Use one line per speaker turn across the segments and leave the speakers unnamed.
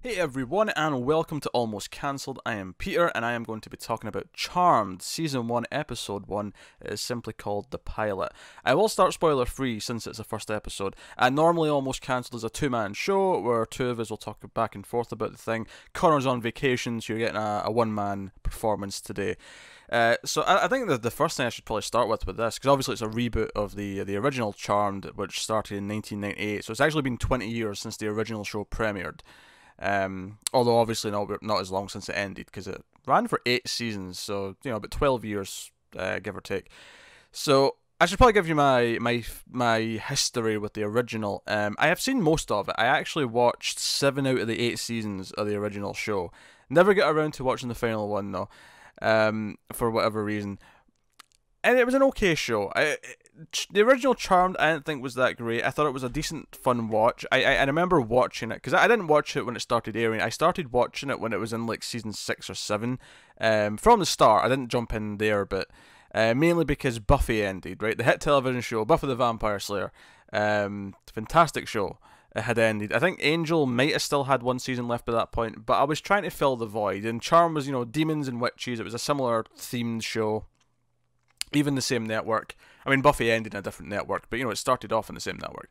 Hey everyone, and welcome to Almost Cancelled. I am Peter, and I am going to be talking about Charmed, Season 1, Episode 1. It is simply called The Pilot. I will start spoiler free since it's the first episode. And normally Almost Cancelled is a two-man show where two of us will talk back and forth about the thing. Connor's on vacation, so you're getting a one-man performance today. So I think that the first thing I should probably start with this, because obviously it's a reboot of the original Charmed, which started in 1998. So it's actually been 20 years since the original show premiered. Although obviously not as long since it ended, because it ran for 8 seasons, so about 12 years, give or take. So I should probably give you my history with the original. I have seen most of it. I actually watched 7 out of the 8 seasons of the original show. Never get around to watching the final one though, for whatever reason. And it was an okay show. The original Charmed I didn't think was that great. I thought it was a decent, fun watch. I remember watching it, because I didn't watch it when it started airing. I started watching it when it was in like season 6 or 7. From the start, I didn't jump in there, but mainly because Buffy ended, right? The hit television show, Buffy the Vampire Slayer. Fantastic show. It had ended. I think Angel might have still had 1 season left by that point, but I was trying to fill the void. And Charmed was, demons and witches. It was a similar themed show. Even the same network. I mean, Buffy ended in a different network, but it started off in the same network.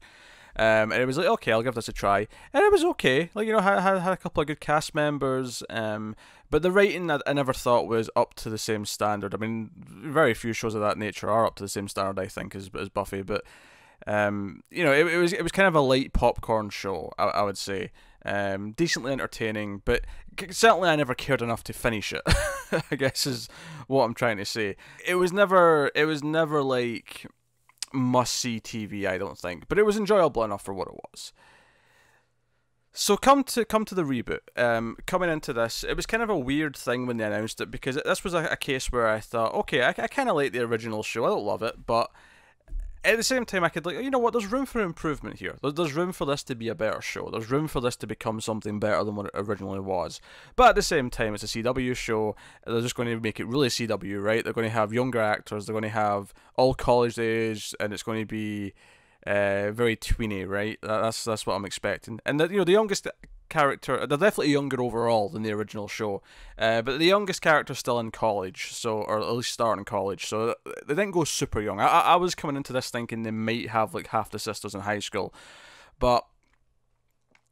And it was like, okay, I'll give this a try, and it was okay. Like, had a couple of good cast members. But the writing I never thought was up to the same standard. I mean, very few shows of that nature are up to the same standard, I think, as Buffy. But it was kind of a light popcorn show, I would say. Decently entertaining, but certainly I never cared enough to finish it. I guess is what I'm trying to say. It was never like must-see TV, I don't think, but it was enjoyable enough for what it was. So come to the reboot. Coming into this, it was kind of a weird thing when they announced it, because this was a case where I thought, okay, I kind of like the original show. I don't love it, but at the same time, I could, there's room for improvement here. There's room for this to be a better show. There's room for this to become something better than what it originally was. But at the same time, it's a CW show. They're just going to make it really CW, right? They're going to have younger actors. They're going to have all college age, and it's going to be very tweeny, right? That's what I'm expecting. And the youngest character, they're definitely younger overall than the original show, but the youngest character's still in college, or at least starting college, so they didn't go super young. I was coming into this thinking they might have like half the sisters in high school, but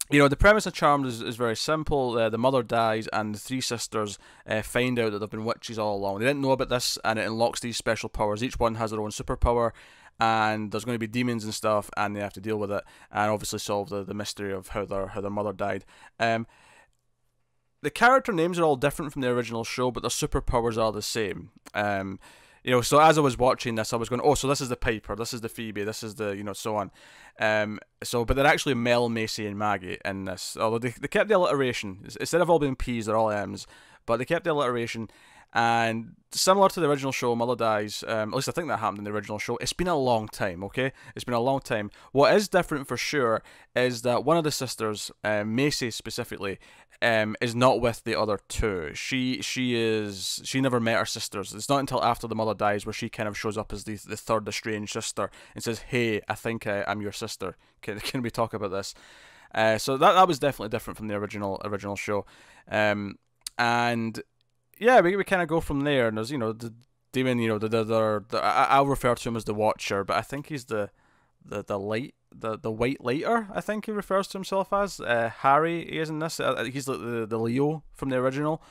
the premise of Charmed is very simple. The mother dies, and the 3 sisters find out that they've been witches all along. They didn't know about this, and it unlocks these special powers. Each one has their own superpower, and there's going to be demons and stuff, and they have to deal with it, and obviously solve the mystery of how their mother died. The character names are all different from the original show, but their superpowers are the same. So as I was watching this, I was going, oh, so this is the Piper, this is the Phoebe, this is the, so on. But they're actually Mel, Macy, and Maggie in this. Although they kept the alliteration. Instead of all being P's, they're all M's. But they kept the alliteration. And similar to the original show, Mother dies. At least I think that happened in the original show. It's been a long time, okay? It's been a long time. What is different for sure is that one of the sisters, Macy specifically, is not with the other 2. She never met her sisters. It's not until after the mother dies where she kind of shows up as the third estranged sister and says, "Hey, I think I'm your sister. Can we talk about this?" So that was definitely different from the original show, and yeah, we kind of go from there. And there's the demon. I'll refer to him as the Watcher, but I think he's the White Lighter, I think he refers to himself as. Harry, he is in this. He's the Leo from the original.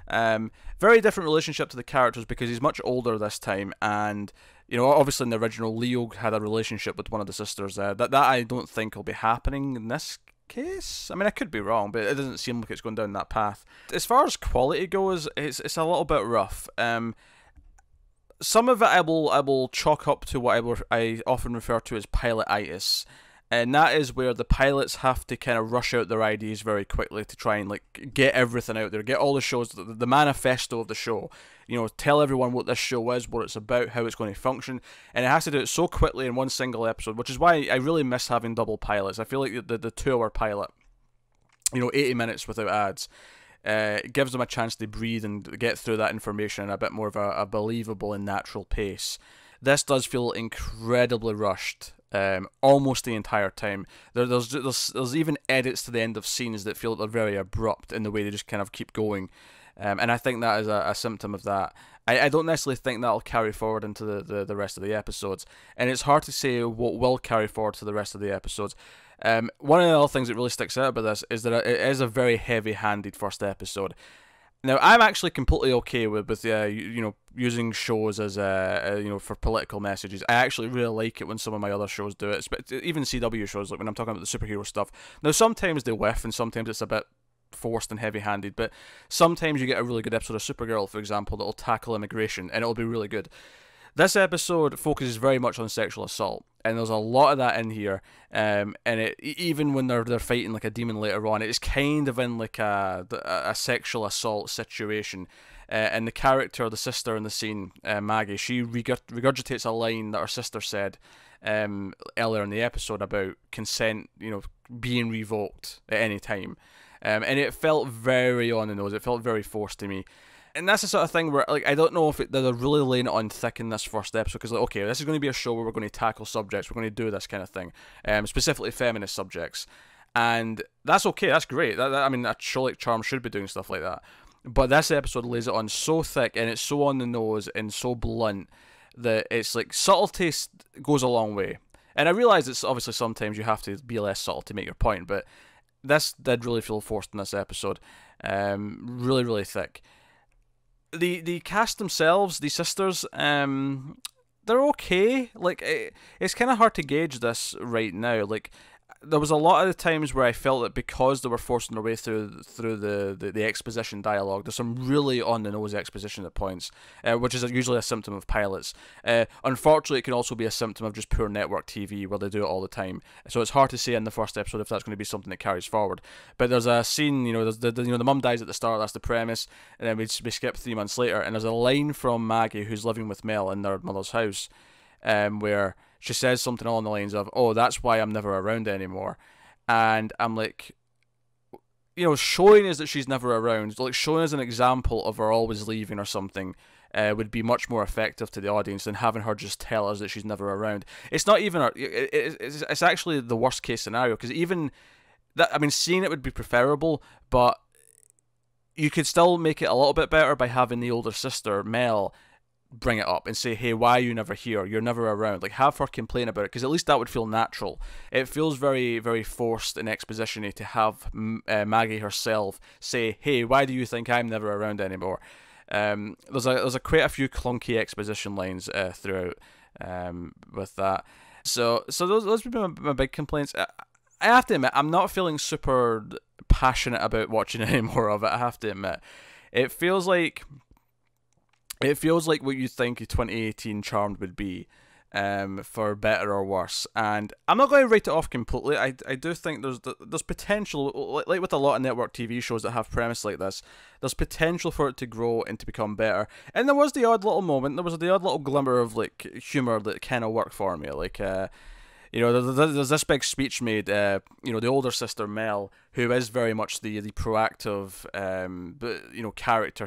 Very different relationship to the characters, because he's much older this time, and obviously in the original, Leo had a relationship with one of the sisters. That I don't think will be happening in this case. I mean, I could be wrong, but it doesn't seem like it's going down that path. As far as quality goes, it's a little bit rough. Some of it I will chalk up to what I often refer to as pilotitis, and that is where the pilots have to kind of rush out their ideas very quickly to try and get everything out there, get all the shows, the manifesto of the show, tell everyone what this show is, what it's about, how it's going to function, and it has to do it so quickly in one single episode, which is why I really miss having double pilots. I feel like the 2-hour pilot, 80 minutes without ads, it gives them a chance to breathe and get through that information in a bit more of a believable and natural pace. This does feel incredibly rushed. almost the entire time. There's even edits to the end of scenes that feel like they're very abrupt in the way they just kind of keep going. And I think that is a symptom of that. I don't necessarily think that'll carry forward into the rest of the episodes. And it's hard to say what will carry forward to the rest of the episodes. One of the other things that really sticks out about this is that it is a very heavy-handed first episode. Now, I'm actually completely okay with using shows as for political messages. I actually really like it when some of my other shows do it, even CW shows, like when I'm talking about the superhero stuff. Now, sometimes they whiff, and sometimes it's a bit forced and heavy-handed, but sometimes you get a really good episode of Supergirl, for example, that'll tackle immigration, and it'll be really good. This episode focuses very much on sexual assault, and there's a lot of that in here. And even when they're fighting like a demon later on, it's kind of in like a sexual assault situation. And the character, the sister in the scene, Maggie, she regurgitates a line that her sister said earlier in the episode about consent, being revoked at any time. And it felt very on the nose. It felt very forced to me. And that's the sort of thing where, like, I don't know if they're really laying it on thick in this first episode, because, like, okay, this is going to be a show where we're going to tackle subjects, we're going to do this kind of thing, specifically feminist subjects, and that's okay, that's great. I mean, a show like Charmed should be doing stuff like that, but this episode lays it on so thick, and it's so on the nose, and so blunt, that it's like, subtlety goes a long way. And I realise it's obviously sometimes you have to be less subtle to make your point, but this did really feel forced in this episode. Really, really thick. The cast themselves, the sisters, they're okay. Like, it's kind of hard to gauge this right now. Like, there was a lot of the times where I felt that because they were forcing their way through the exposition dialogue, there's some really on the nose exposition at points, which is usually a symptom of pilots. Unfortunately, it can also be a symptom of just poor network TV where they do it all the time. So it's hard to say in the first episode if that's going to be something that carries forward. But there's a scene, the mum dies at the start. That's the premise, and then we skip 3 months later, and there's a line from Maggie, who's living with Mel in their mother's house, where she says something along the lines of, "Oh, that's why I'm never around anymore." And I'm like, showing us that she's never around, like showing us an example of her always leaving or something, would be much more effective to the audience than having her just tell us that she's never around. It's not even, it's actually the worst case scenario, because even that, I mean, seeing it would be preferable, but you could still make it a little bit better by having the older sister, Mel, bring it up and say, "Hey, why are you never here? You're never around." Like, have her complain about it, because at least that would feel natural. It feels very, very forced and exposition-y to have Maggie herself say, "Hey, why do you think I'm never around anymore?" There's quite a few clunky exposition lines throughout with that. So those would be my big complaints. I have to admit, I'm not feeling super passionate about watching any more of it. I have to admit, it feels like what you think a 2018 Charmed would be, for better or worse. And I'm not going to write it off completely. I do think there's potential, like with a lot of network TV shows that have premise like this, there's potential for it to grow and to become better. And there was the odd little moment, there was the odd little glimmer of like humour that kind of worked for me. Like, there's this big speech made, the older sister Mel, who is very much the proactive, character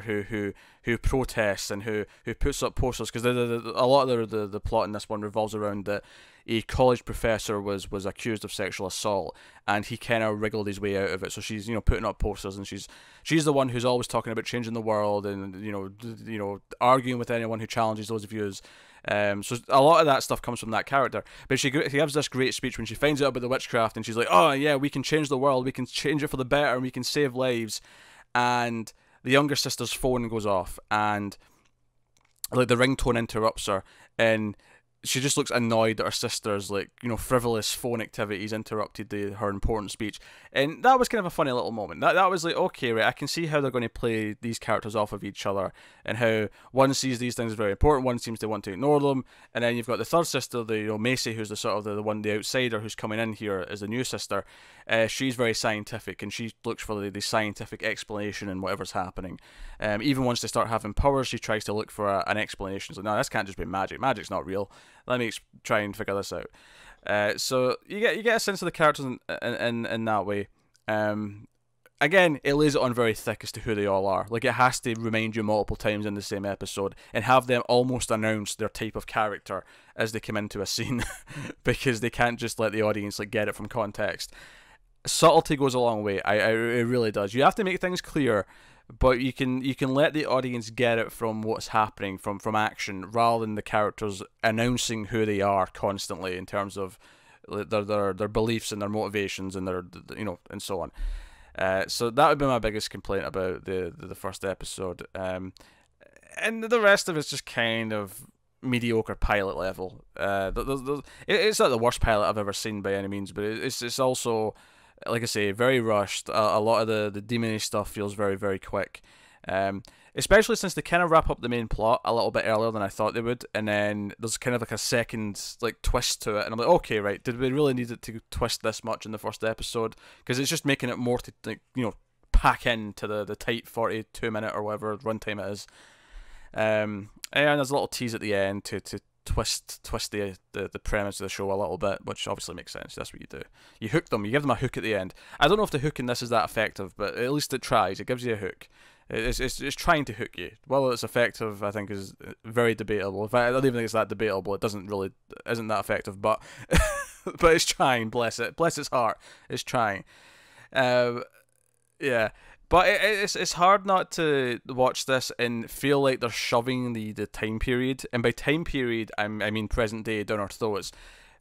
who protests and who puts up posters, because a lot of the plot in this one revolves around that a college professor was accused of sexual assault, and he kind of wriggled his way out of it. So she's putting up posters, and she's the one who's always talking about changing the world, and arguing with anyone who challenges those views. So a lot of that stuff comes from that character. But she gives this great speech when she finds out about the witchcraft, and she's like, "Oh yeah, we can change the world, we can change it for the better, and we can save lives." And the younger sister's phone goes off, and like the ringtone interrupts her, and she just looks annoyed that her sister's frivolous phone activities interrupted her important speech. And that was kind of a funny little moment. That was like, okay, right, I can see how they're going to play these characters off of each other, and how one sees these things as very important, one seems to want to ignore them, and then you've got the third sister, Macy, who's the sort of the one, the outsider who's coming in here as the new sister. She's very scientific, and she looks for the scientific explanation in whatever's happening. Even once they start having powers, she tries to look for an explanation. So no, this can't just be magic. Magic's not real. Let me try and figure this out. So you get a sense of the characters in that way. again, it lays it on very thick as to who they all are. Like, it has to remind you multiple times in the same episode and have them almost announce their type of character as they come into a scene because they can't just let the audience like get it from context. Subtlety goes a long way. It really does. You have to make things clear, but you can let the audience get it from what's happening, from action, rather than the characters announcing who they are constantly in terms of their beliefs and their motivations and their, you know, and so on. So that would be my biggest complaint about the first episode. And the rest of it's just kind of mediocre pilot level. It's not the worst pilot I've ever seen by any means, but it's also, like I say, very rushed. A lot of the demony stuff feels very, very quick. Especially since they kind of wrap up the main plot a little bit earlier than I thought they would, and then there's kind of like a second like twist to it, and I'm like, okay, right, did we really need it to twist this much in the first episode? Because it's just making it more to, like, you know, pack into the tight 42-minute or whatever runtime it is. And there's a little tease at the end to twist the premise of the show a little bit, which obviously makes sense. That's what you do. You hook them. You give them a hook at the end. I don't know if the hook in this is that effective, but at least it tries. It gives you a hook. It's trying to hook you. Whether it's effective, I think, is very debatable. In fact, I don't even think it's that debatable. It isn't that effective, but but it's trying. Bless it. Bless its heart. It's trying. Yeah. But it's hard not to watch this and feel like they're shoving the time period, and by time period I mean present day, down our throats.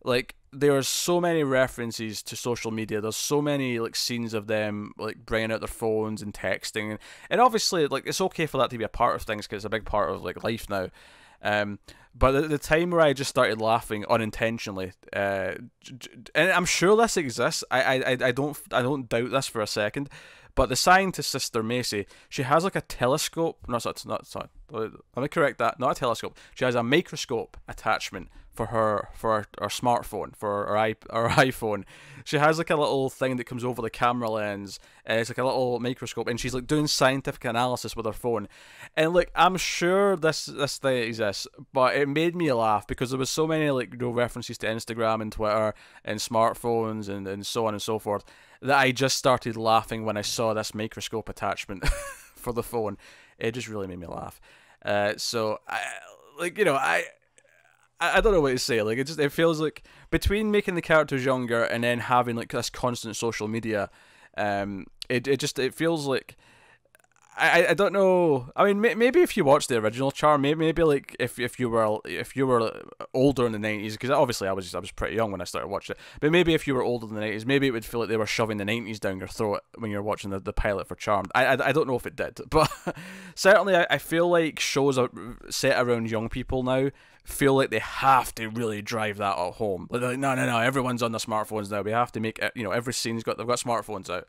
Like, there are so many references to social media. There's so many like scenes of them like bringing out their phones and texting, and obviously like it's okay for that to be a part of things because it's a big part of like life now. But the time where I just started laughing unintentionally, and I'm sure this exists. I don't doubt this for a second. But the scientist sister Macy, she has like a telescope. No, it's not. Let me correct that. Not a telescope. She has a microscope attachment for her smartphone, for her iPhone. She has like a little thing that comes over the camera lens. It's like a little microscope, and she's like doing scientific analysis with her phone. And like, I'm sure this thing exists, but it made me laugh because there was so many like, you know, references to Instagram and Twitter and smartphones and so on and so forth, that I just started laughing when I saw this microscope attachment for the phone. It just really made me laugh. So I don't know what to say. Like, it feels like between making the characters younger and then having like this constant social media, it feels like I don't know. I mean, maybe if you watched the original Charm, maybe like if you were older in the 90s, because obviously I was pretty young when I started watching it. But maybe if you were older in the 90s, maybe it would feel like they were shoving the 90s down your throat when you're watching the pilot for Charmed. I don't know if it did, but certainly I feel like shows set around young people now feel like they have to really drive that at home. Like, no, everyone's on their smartphones now. We have to make it, you know, every scene's they've got smartphones out.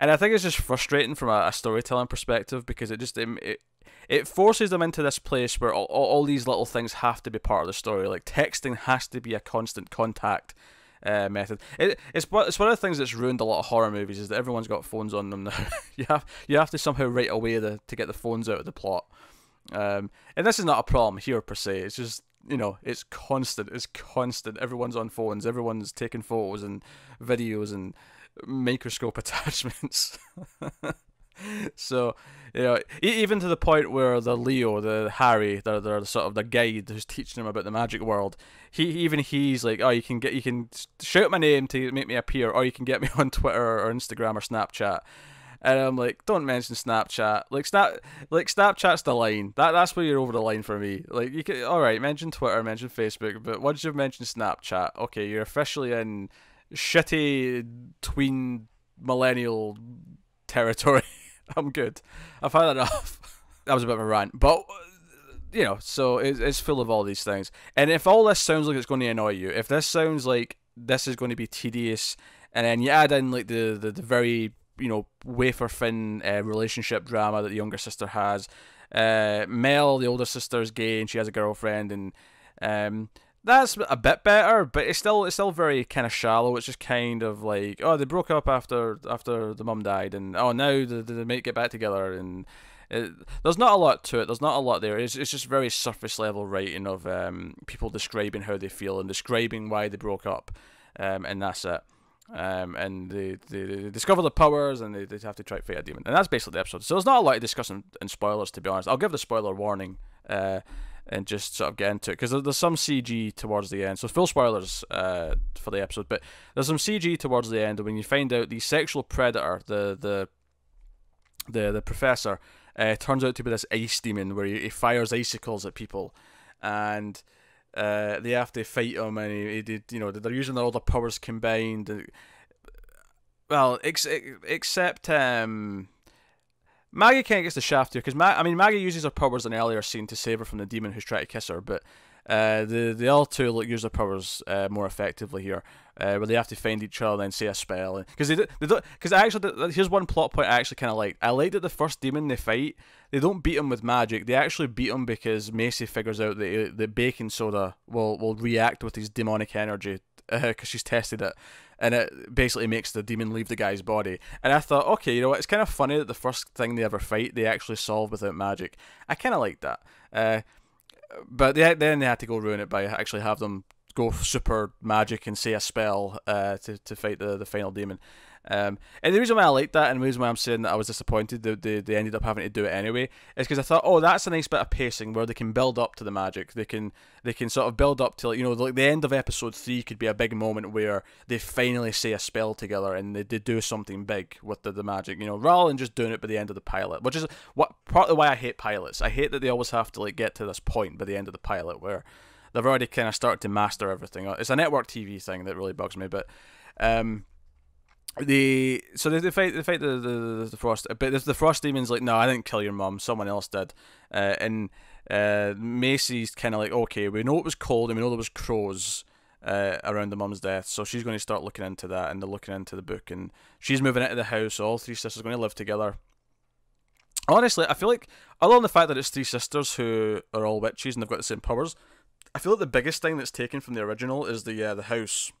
And I think it's just frustrating from a storytelling perspective, because it forces them into this place where all these little things have to be part of the story. Like, texting has to be a constant contact method. It's one of the things that's ruined a lot of horror movies, is that everyone's got phones on them now. you have to somehow write a way to get the phones out of the plot. And this is not a problem here per se. It's just, you know, it's constant. Everyone's on phones. Everyone's taking photos and videos and microscope attachments. So, you know, even to the point where the Harry, they're sort of the guide who's teaching him about the magic world. He's like, oh, you can shout my name to make me appear, or you can get me on Twitter or Instagram or Snapchat. And I'm like, don't mention Snapchat. Snapchat's the line. That's where you're over the line for me. Like, you can, all right, mention Twitter, mention Facebook, but once you've mentioned Snapchat, okay, you're officially in shitty tween millennial territory. I'm good. I've had enough. That was a bit of a rant, but you know, so it's full of all these things. And if all this sounds like it's going to annoy you, if this sounds like this is going to be tedious, and then you add in like the very, you know, wafer thin relationship drama that the younger sister has, Mel, the older sister, is gay and she has a girlfriend, and that's a bit better, but it's still very kind of shallow. It's just kind of like, oh, they broke up after the mum died, and oh, now they might get back together, and there's not a lot to it. There's not a lot there. It's just very surface level writing of people describing how they feel and describing why they broke up, and that's it. And they discover the powers, and they have to try to fight a demon, and that's basically the episode. So there's not a lot to discuss in spoilers, to be honest. I'll give the spoiler warning, and just sort of get into it, because there's some CG towards the end. So full spoilers for the episode, but there's some CG towards the end when you find out the sexual predator, the professor, turns out to be this ice demon where he fires icicles at people, and they have to fight him, and they're using all the powers combined. Well, except Maggie kind of gets the shaft here, because Maggie uses her powers in an earlier scene to save her from the demon who's trying to kiss her, but the other two use their powers more effectively here, where they have to find each other and then say a spell. Because here's one plot point I actually kind of liked. I liked that the first demon they fight, they don't beat him with magic. They actually beat him because Macy figures out that baking soda will react with his demonic energy, because she's tested it, and it basically makes the demon leave the guy's body. And I thought, okay, it's kind of funny that the first thing they ever fight, they actually solve without magic. I kind of like that. But then they had to go ruin it by actually have them go super magic and say a spell to fight the final demon. And the reason why I like that, and the reason why I'm saying that I was disappointed that they ended up having to do it anyway, is because I thought, oh, that's a nice bit of pacing where they can build up to the magic. They can sort of build up to, like the end of episode 3 could be a big moment where they finally say a spell together and they do something big with the magic, rather than just doing it by the end of the pilot, which is partly why I hate pilots. I hate that they always have to get to this point by the end of the pilot where they've already kind of started to master everything. It's a network TV thing that really bugs me, but they fight the frost, but the frost demon's like, no, I didn't kill your mum, someone else did, and Macy's kind of like, okay, we know it was cold and we know there was crows around the mum's death, so she's going to start looking into that, and they're looking into the book, and she's moving into the house, so all three sisters are going to live together. Honestly, I feel like, other than the fact that it's three sisters who are all witches and they've got the same powers, I feel like the biggest thing that's taken from the original is the house.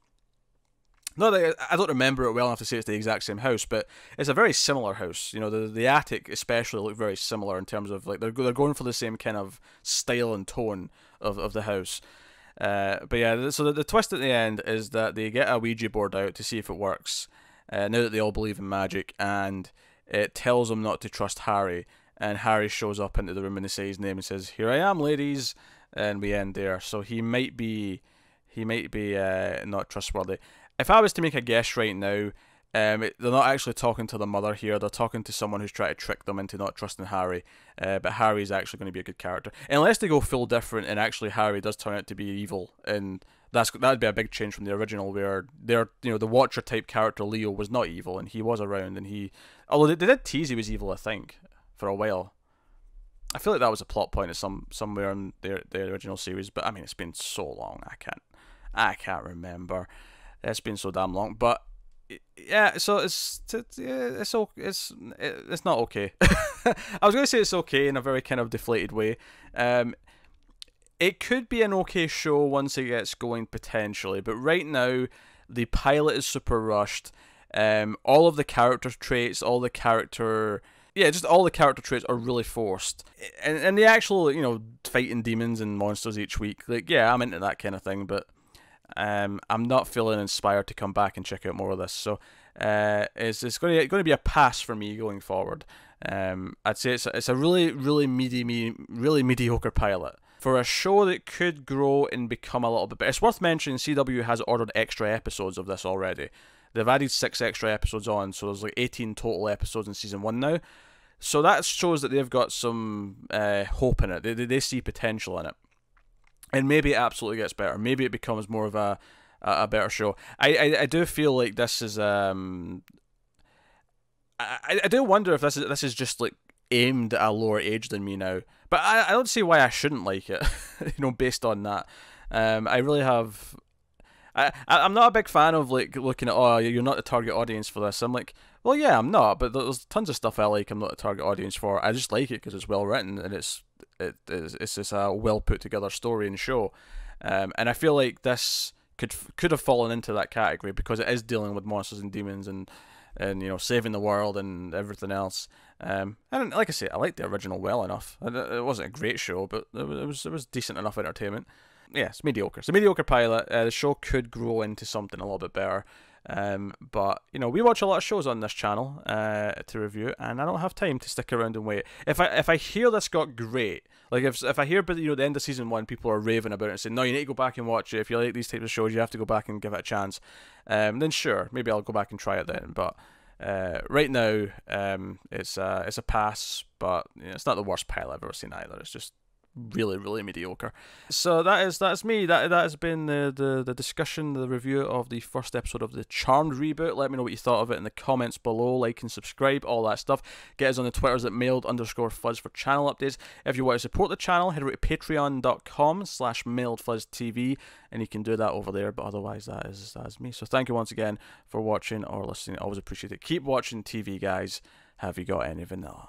No, I don't remember it well enough to say it's the exact same house, but it's a very similar house. The attic especially look very similar in terms of, like, they're going for the same kind of style and tone of the house. But yeah, so the twist at the end is that they get a Ouija board out to see if it works, now that they all believe in magic, and it tells them not to trust Harry, and Harry shows up into the room and they say his name and says, "Here I am, ladies," and we end there. So he might be not trustworthy. If I was to make a guess right now, they're not actually talking to the mother here. They're talking to someone who's trying to trick them into not trusting Harry. But Harry's actually going to be a good character, unless they go full different and actually Harry does turn out to be evil, and that'd be a big change from the original, where the Watcher type character Leo was not evil and he was around, and although they did tease he was evil, I think, for a while. I feel like that was a plot point somewhere in the original series, but I mean, it's been so long, I can't remember. It's been so damn long, but yeah, so it's not okay. I was going to say it's okay in a very kind of deflated way. It could be an okay show once it gets going, potentially, but right now the pilot is super rushed. All of the character traits, all the character traits are really forced, and the actual fighting demons and monsters each week, like, yeah, I'm into that kind of thing, but I'm not feeling inspired to come back and check out more of this. So it's going to be a pass for me going forward. I'd say it's a really mediocre pilot for a show that could grow and become a little bit better. It's worth mentioning CW has ordered extra episodes of this already. They've added 6 extra episodes on, so there's like 18 total episodes in season 1 now. So that shows that they've got some hope in it. They see potential in it. And maybe it absolutely gets better. Maybe it becomes more of a better show. I do feel like this is I do wonder if this is just like aimed at a lower age than me now. But I don't see why I shouldn't like it. Based on that. I really have. I'm not a big fan of like looking at, oh, you're not the target audience for this. I'm like, well, yeah, I'm not, but there's tons of stuff I like I'm not the target audience for. I just like it because it's well written and it's just a well put together story and show. And I feel like this could have fallen into that category because it is dealing with monsters and demons and saving the world and everything else. And like I say, I liked the original well enough. It wasn't a great show, but it was decent enough entertainment. Yeah, it's mediocre. It's a mediocre pilot. The show could grow into something a little bit better. But you know, we watch a lot of shows on this channel to review, and I don't have time to stick around and wait. If I hear this got great, like if I hear, but you know, the end of season 1, people are raving about it and saying, no, you need to go back and watch it. If you like these types of shows, you have to go back and give it a chance. Then sure, maybe I'll go back and try it then. But right now, it's a pass. But you know, it's not the worst pilot I've ever seen either. It's just really, really mediocre. So that's me. That has been the discussion, the review of the first episode of the Charmed reboot. Let me know what you thought of it in the comments below. Like and subscribe, all that stuff. Get us on the Twitters at mailed_fuzz for channel updates. If you want to support the channel, head over to patreon.com/mailedfuzztv, and you can do that over there. But otherwise, that is me. So thank you once again for watching or listening. Always appreciate it. Keep watching TV, guys. Have you got any vanilla?